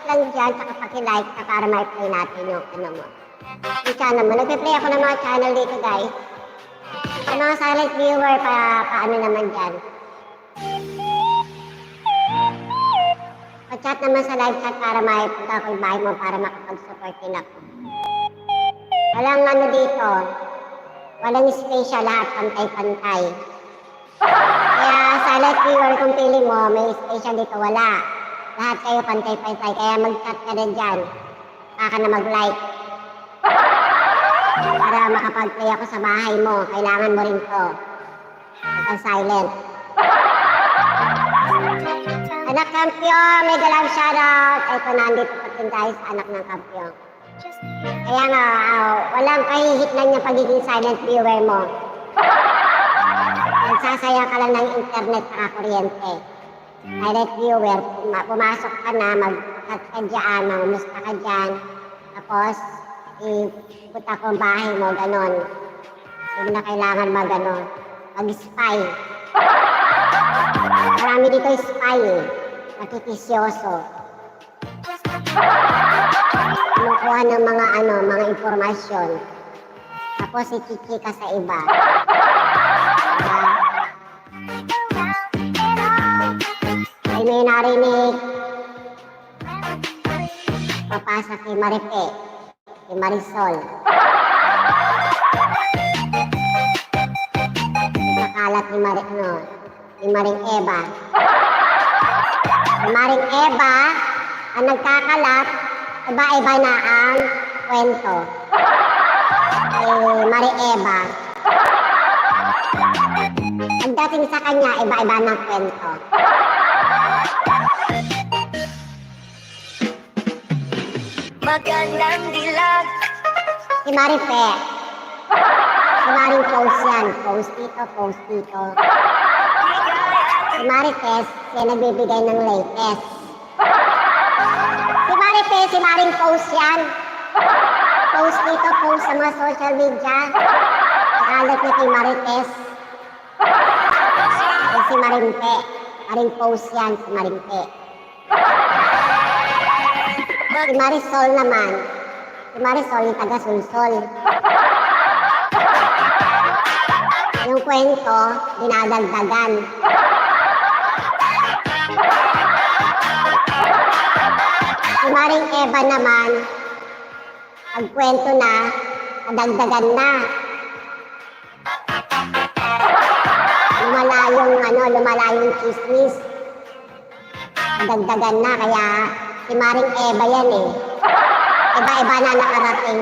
lang dyan, saka paki-like na para ma-play natin yung ano mo. Yung channel mo. Nag-play ako ng mga channel dito, guys. Sa mga silent viewer, paano naman dyan. Pa-chat naman sa live chat para maipunta ko yung bahay mo para makapag-support din ako. Walang ano dito. Walang special, lahat pantay-pantay. Kaya silent viewer kung pili mo, may special dito, wala. Lahat kayo pantay-pantay, kaya mag-chat ka na dyan. Baka na mag-like. Para makapag-play ako sa bahay mo, kailangan mo rin to. Ikaw silent. Anak kampiyon, mega love shoutout. Ito, nandito pa din tayo sa anak ng kampiyon. Kaya nga, walang kahihitnan niya pagiging silent viewer mo. Nagsasaya ka lang ng internet at kuryente. Silent viewer, pumasok ka na, mag-cut ka dyan, mamumusta ka dyan. Tapos, ipunta ko ang bahay mo, ganon. Hindi na kailangan mag-spy. Marami dito spy eh. Nakikisyoso. Kumukuha ng mga impormasyon. Tapos ikichika sa iba. Ay may narinig. Papasa kay Maripe. Kay Marisol. Nakalat ni Maring Eva. Si Maring Eva, ang nagkakalat, iba-iba na ang kwento. Kay Maring Eva, ang dating sa kanya, iba-iba ng kwento. Magandang dilag. Si Maripe, si Maring post yan. Post dito, post dito. Si Marites, siya nagbibigay ng latest. Si Marites, si Maring post yan. Post dito, post sa mga social media. Nakalat niya kay Marites. Si Maringpe. Maring post yan, si Maringpe. Si Marisol naman. Si Marisol, yung taga-sulsol. Yung kwento, dinadagdagan. Si Maring Eva naman, ang kwento na, nadagdagan na. Lumala yung chismis. Nadagdagan na, kaya si Maring Eva yan eh. Iba-iba na nakarating.